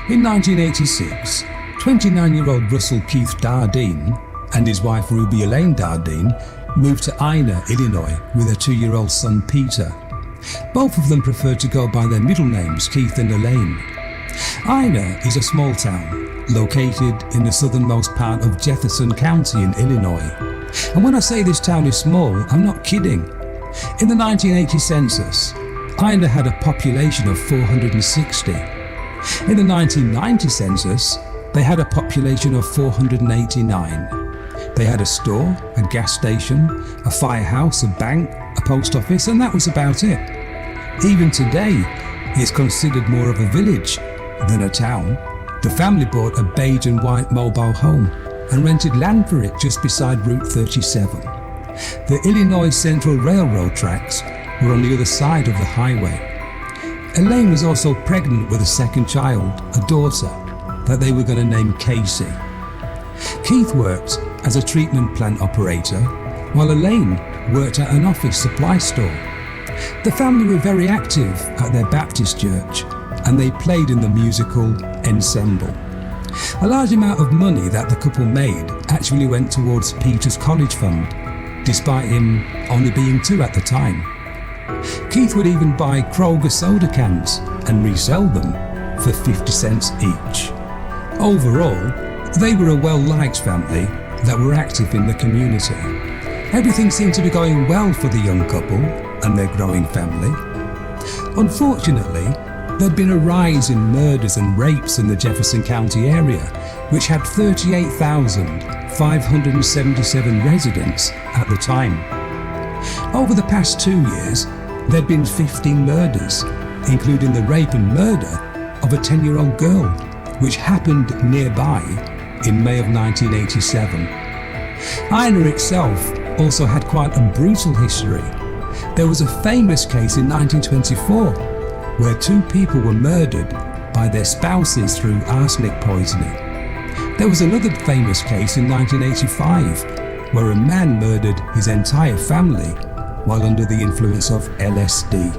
In 1986, 29-year-old Russell Keith Dardeen and his wife Ruby Elaine Dardeen moved to Ina, Illinois with their 2-year-old son Peter. Both of them preferred to go by their middle names, Keith and Elaine. Ina is a small town located in the southernmost part of Jefferson County in Illinois. And when I say this town is small, I'm not kidding. In the 1980 census, Ina had a population of 460. In the 1990 census, they had a population of 489. They had a store, a gas station, a firehouse, a bank, a post office, and that was about it. Even today, it's considered more of a village than a town. The family bought a beige and white mobile home and rented land for it just beside Route 37. The Illinois Central Railroad tracks were on the other side of the highway. Elaine was also pregnant with a second child, a daughter, that they were going to name Casey. Keith worked as a treatment plant operator, while Elaine worked at an office supply store. The family were very active at their Baptist church, and they played in the musical ensemble. A large amount of money that the couple made actually went towards Peter's college fund, despite him only being 2 at the time. Keith would even buy Kroger soda cans and resell them for 50 cents each. Overall, they were a well-liked family that were active in the community. Everything seemed to be going well for the young couple and their growing family. Unfortunately, there'd been a rise in murders and rapes in the Jefferson County area, which had 38,577 residents at the time. Over the past 2 years, there'd been 15 murders, including the rape and murder of a 10-year-old girl, which happened nearby in May of 1987. Ina itself also had quite a brutal history. There was a famous case in 1924 where 2 people were murdered by their spouses through arsenic poisoning. There was another famous case in 1985 where a man murdered his entire family while under the influence of LSD.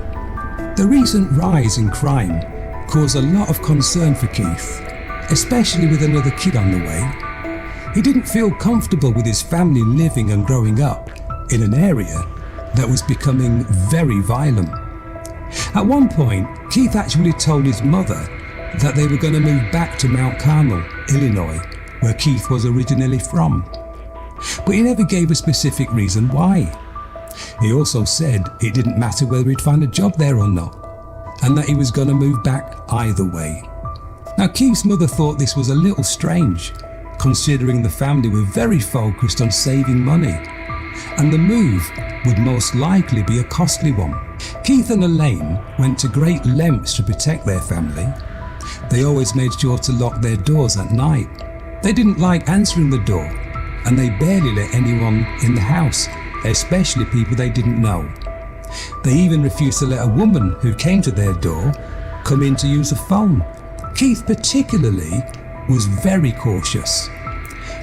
The recent rise in crime caused a lot of concern for Keith, especially with another kid on the way. He didn't feel comfortable with his family living and growing up in an area that was becoming very violent. At one point, Keith actually told his mother that they were going to move back to Mount Carmel, Illinois, where Keith was originally from. But he never gave a specific reason why. He also said it didn't matter whether he'd find a job there or not, and that he was going to move back either way. Now, Keith's mother thought this was a little strange, considering the family were very focused on saving money, and the move would most likely be a costly one. Keith and Elaine went to great lengths to protect their family. They always made sure to lock their doors at night. They didn't like answering the door, and they barely let anyone in the house, especially people they didn't know. They even refused to let a woman who came to their door come in to use a phone. Keith particularly was very cautious.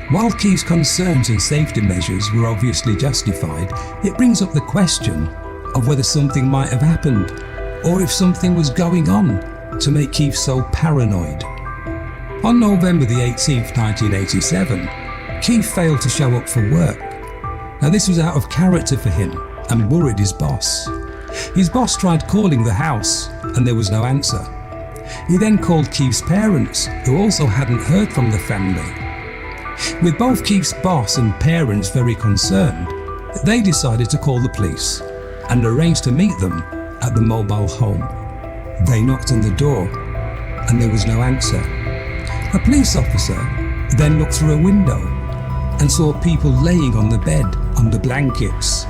While Keith's concerns and safety measures were obviously justified, it brings up the question of whether something might have happened, or if something was going on to make Keith so paranoid. On November the 18th, 1987, Keith failed to show up for work. Now, this was out of character for him and worried his boss. His boss tried calling the house and there was no answer. He then called Keith's parents, who also hadn't heard from the family. With both Keith's boss and parents very concerned, they decided to call the police and arranged to meet them at the mobile home. They knocked on the door and there was no answer. A police officer then looked through a window and saw people laying on the bed under blankets.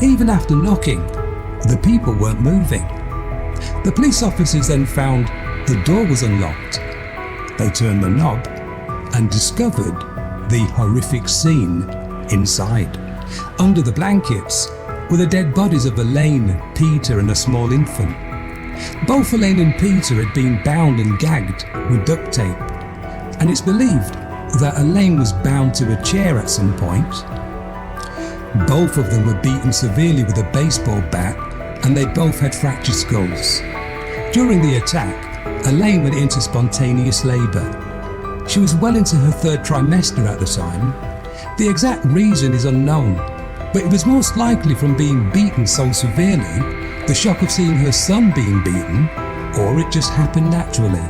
Even after knocking, the people weren't moving. The police officers then found the door was unlocked. They turned the knob and discovered the horrific scene inside. Under the blankets were the dead bodies of Elaine, Peter and a small infant. Both Elaine and Peter had been bound and gagged with duct tape, and it's believed that Elaine was bound to a chair at some point. Both of them were beaten severely with a baseball bat, and they both had fractured skulls. During the attack, Elaine went into spontaneous labour. She was well into her third trimester at the time. The exact reason is unknown, but it was most likely from being beaten so severely, the shock of seeing her son being beaten, or it just happened naturally.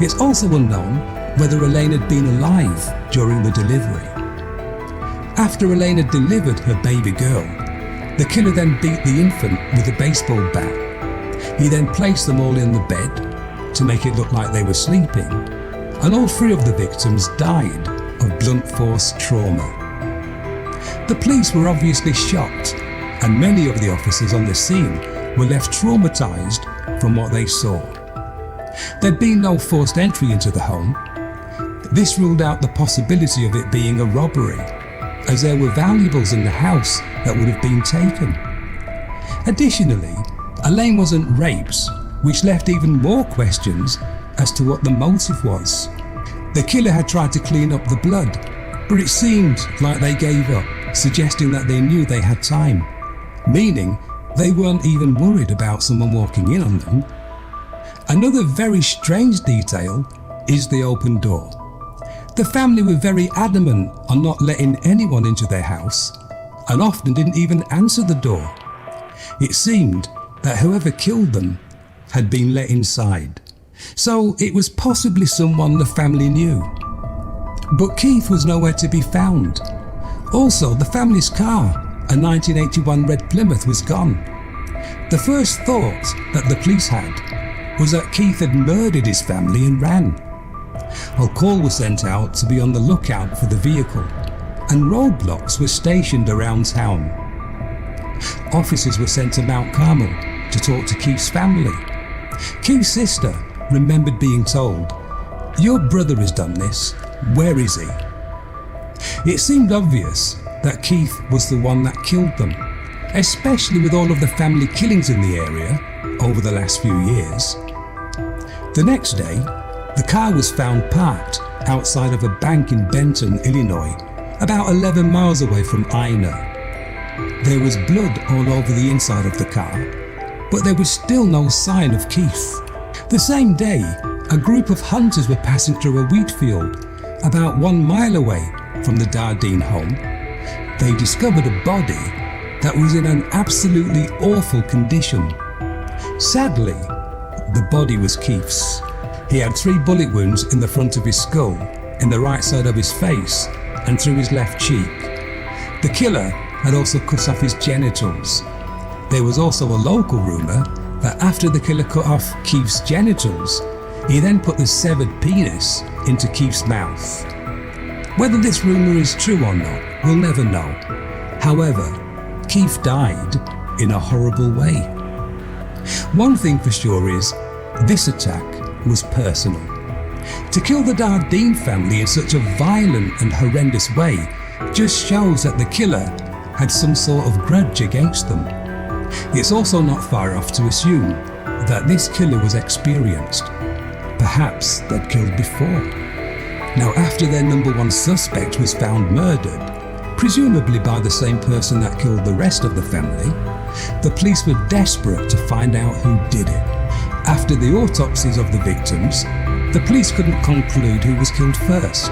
It's also unknown whether Elaine had been alive during the delivery. After Elaine had delivered her baby girl, the killer then beat the infant with a baseball bat. He then placed them all in the bed to make it look like they were sleeping, and all three of the victims died of blunt force trauma. The police were obviously shocked, and many of the officers on the scene were left traumatised from what they saw. There'd been no forced entry into the home. This ruled out the possibility of it being a robbery, as there were valuables in the house that would have been taken. Additionally, Elaine wasn't raped, which left even more questions as to what the motive was. The killer had tried to clean up the blood, but it seemed like they gave up, suggesting that they knew they had time, meaning they weren't even worried about someone walking in on them. Another very strange detail is the open door. The family were very adamant on not letting anyone into their house, and often didn't even answer the door. It seemed that whoever killed them had been let inside, so it was possibly someone the family knew. But Keith was nowhere to be found. Also, the family's car, a 1981 red Plymouth, was gone. The first thought that the police had was that Keith had murdered his family and ran. A call was sent out to be on the lookout for the vehicle, and roadblocks were stationed around town. Officers were sent to Mount Carmel to talk to Keith's family. Keith's sister remembered being told, "Your brother has done this, where is he?" It seemed obvious that Keith was the one that killed them, especially with all of the family killings in the area over the last few years. The next day, the car was found parked outside of a bank in Benton, Illinois, about 11 miles away from Ina. There was blood all over the inside of the car, but there was still no sign of Keith. The same day, a group of hunters were passing through a wheat field about 1 mile away from the Dardeen home. They discovered a body that was in an absolutely awful condition. Sadly, the body was Keith's. He had 3 bullet wounds in the front of his skull, in the right side of his face, and through his left cheek. The killer had also cut off his genitals. There was also a local rumour that after the killer cut off Keith's genitals, he then put the severed penis into Keith's mouth. Whether this rumour is true or not, we'll never know. However, Keith died in a horrible way. One thing for sure is, this attack was personal. To kill the Dardeen family in such a violent and horrendous way just shows that the killer had some sort of grudge against them. It's also not far off to assume that this killer was experienced. Perhaps they'd killed before. Now, after their number one suspect was found murdered, presumably by the same person that killed the rest of the family, the police were desperate to find out who did it. After the autopsies of the victims, the police couldn't conclude who was killed first,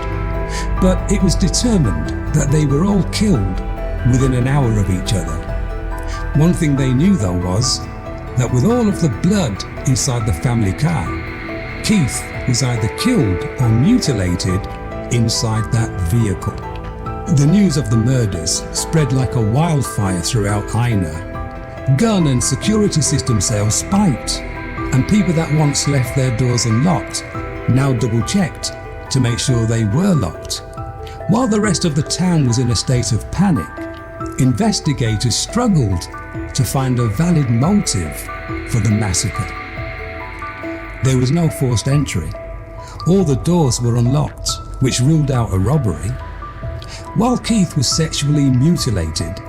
but it was determined that they were all killed within an hour of each other. One thing they knew though was that with all of the blood inside the family car, Keith was either killed or mutilated inside that vehicle. The news of the murders spread like a wildfire throughout Ina. Gun and security system sales spiked, and people that once left their doors unlocked now double-checked to make sure they were locked. While the rest of the town was in a state of panic, investigators struggled to find a valid motive for the massacre. There was no forced entry. All the doors were unlocked, which ruled out a robbery. While Keith was sexually mutilated,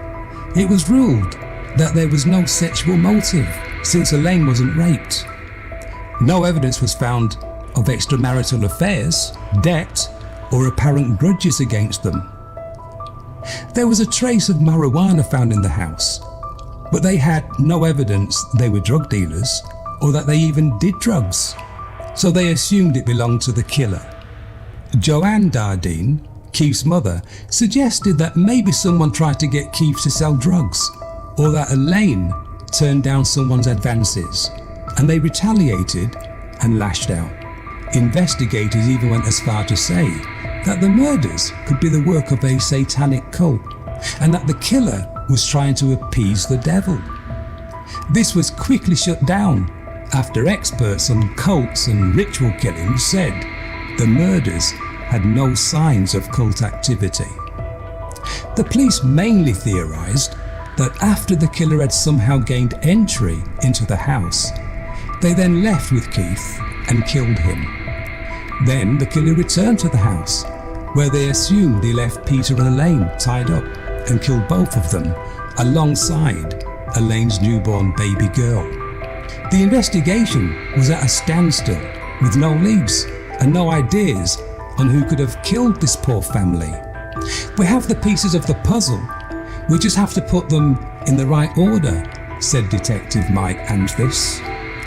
it was ruled that there was no sexual motive since Elaine wasn't raped. No evidence was found of extramarital affairs, debt, or apparent grudges against them. There was a trace of marijuana found in the house, but they had no evidence they were drug dealers or that they even did drugs. so they assumed it belonged to the killer. Joanne Dardeen, Keith's mother, suggested that maybe someone tried to get Keith to sell drugs, or that Elaine turned down someone's advances, and they retaliated and lashed out. Investigators even went as far to say that the murders could be the work of a satanic cult, and that the killer was trying to appease the devil. This was quickly shut down after experts on cults and ritual killings said the murders had no signs of cult activity. The police mainly theorized that after the killer had somehow gained entry into the house, they then left with Keith and killed him. Then the killer returned to the house, where they assumed he left Peter and Elaine tied up and killed both of them alongside Elaine's newborn baby girl. The investigation was at a standstill, with no leads and no ideas on who could have killed this poor family. We have the pieces of the puzzle, we just have to put them in the right order, said Detective Mike Anthis.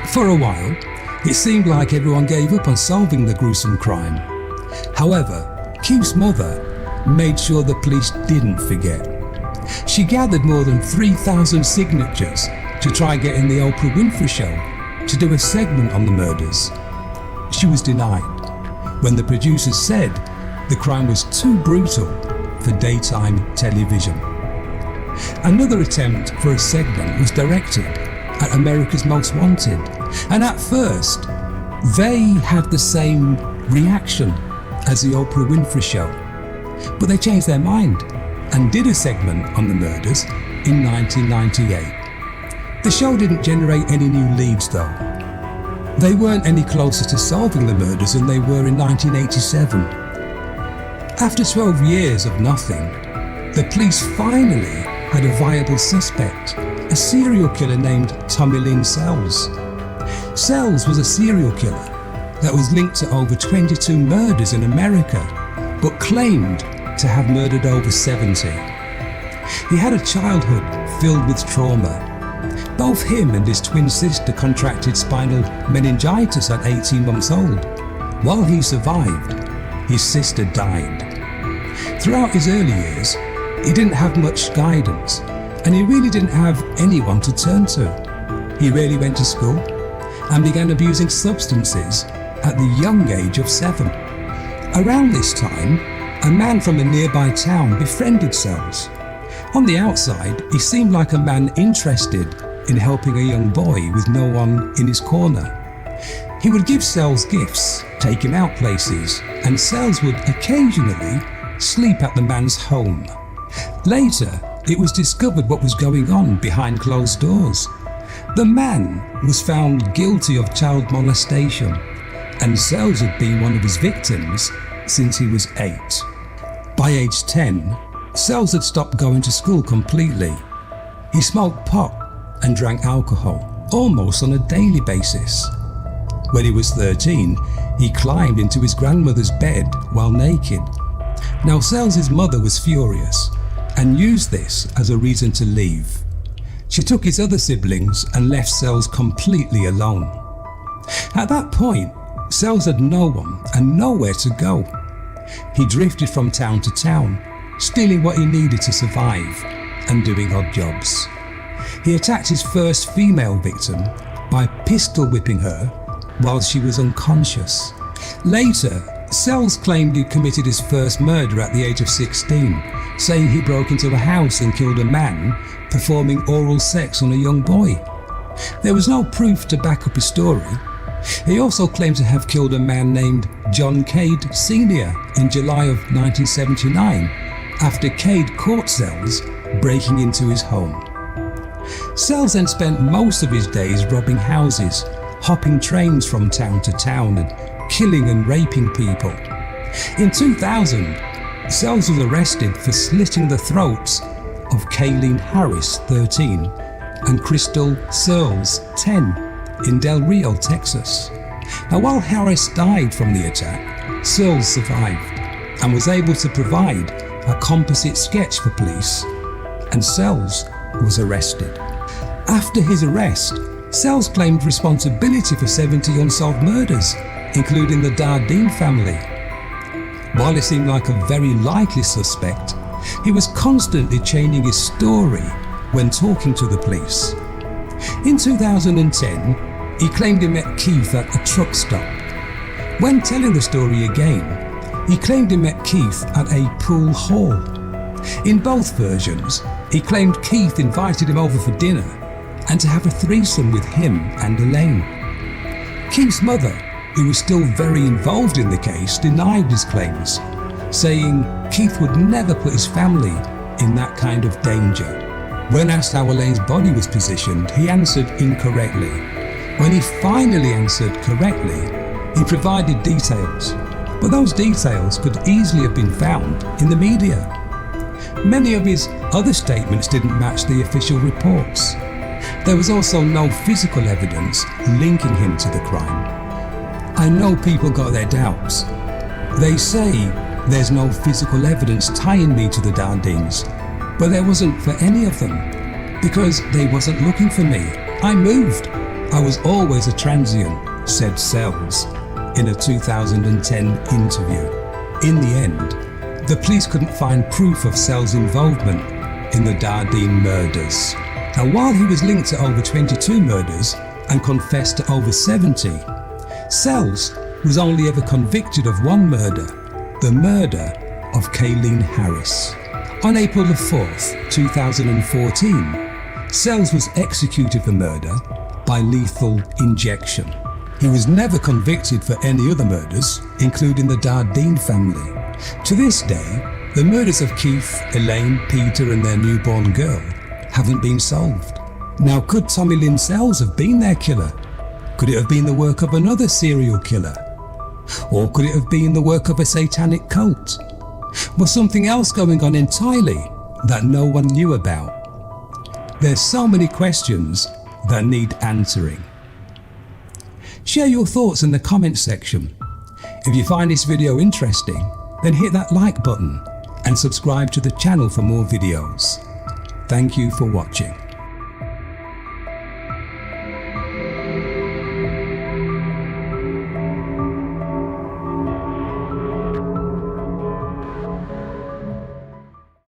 For a while, it seemed like everyone gave up on solving the gruesome crime. However, Keith's mother made sure the police didn't forget. She gathered more than 3,000 signatures to try getting the Oprah Winfrey Show to do a segment on the murders. She was denied when the producers said the crime was too brutal for daytime television. Another attempt for a segment was directed at America's Most Wanted, and at first they had the same reaction as the Oprah Winfrey Show, but they changed their mind and did a segment on the murders in 1998. The show didn't generate any new leads though. They weren't any closer to solving the murders than they were in 1987. After 12 years of nothing, the police finally had a viable suspect, a serial killer named Tommy Lynn Sells. Sells was a serial killer that was linked to over 22 murders in America, but claimed to have murdered over 70. He had a childhood filled with trauma. Both him and his twin sister contracted spinal meningitis at 18 months old. While he survived, his sister died. Throughout his early years, he didn't have much guidance, and he really didn't have anyone to turn to. He rarely went to school and began abusing substances at the young age of 7. Around this time, a man from a nearby town befriended Sells. On the outside, he seemed like a man interested in helping a young boy with no one in his corner. He would give Sells gifts, take him out places, and Sells would occasionally sleep at the man's home. Later, it was discovered what was going on behind closed doors. The man was found guilty of child molestation, and Sells had been one of his victims since he was 8. By age 10, Sells had stopped going to school completely. He smoked pot and drank alcohol almost on a daily basis. When he was 13, he climbed into his grandmother's bed while naked. Now Sells' mother was furious and used this as a reason to leave. She took his other siblings and left Sells completely alone. At that point, Sells had no one and nowhere to go. He drifted from town to town, stealing what he needed to survive and doing odd jobs. He attacked his first female victim by pistol whipping her while she was unconscious. Later, Sells claimed he committed his first murder at the age of 16, saying he broke into a house and killed a man performing oral sex on a young boy. There was no proof to back up his story. He also claimed to have killed a man named John Cade Sr. in July of 1979 after Cade caught Sells breaking into his home. Sells then spent most of his days robbing houses, hopping trains from town to town and killing and raping people. In 2000, Sells was arrested for slitting the throats of Kayleen Harris, 13, and Crystal Searles, 10, in Del Rio, Texas. Now, while Harris died from the attack, Searles survived and was able to provide a composite sketch for police, and Sells was arrested. After his arrest, Sells claimed responsibility for 70 unsolved murders including the Dardeen family. While he seemed like a very likely suspect, he was constantly changing his story when talking to the police. In 2010, he claimed he met Keith at a truck stop. When telling the story again, he claimed he met Keith at a pool hall. In both versions, he claimed Keith invited him over for dinner and to have a threesome with him and Elaine. Keith's mother, who was still very involved in the case, denied his claims, saying Keith would never put his family in that kind of danger. When asked how Elaine's body was positioned, he answered incorrectly. When he finally answered correctly, he provided details, but those details could easily have been found in the media. Many of his other statements didn't match the official reports. There was also no physical evidence linking him to the crime. I know people got their doubts. They say there's no physical evidence tying me to the Dardeens, but there wasn't for any of them, because they wasn't looking for me. I moved. I was always a transient, said Sells in a 2010 interview. In the end, the police couldn't find proof of Sells' involvement in the Dardeen murders. Now, while he was linked to over 22 murders and confessed to over 70, Sells was only ever convicted of one murder, the murder of Kayleen Harris. On April 4th, 2014, Sells was executed for murder by lethal injection. He was never convicted for any other murders, including the Dardeen family. To this day, the murders of Keith, Elaine, Peter and their newborn girl haven't been solved. Now, could Tommy Lynn Sells have been their killer? Could it have been the work of another serial killer? Or could it have been the work of a satanic cult? Was something else going on entirely that no one knew about? There's so many questions that need answering. Share your thoughts in the comments section. If you find this video interesting, then hit that like button and subscribe to the channel for more videos. Thank you for watching.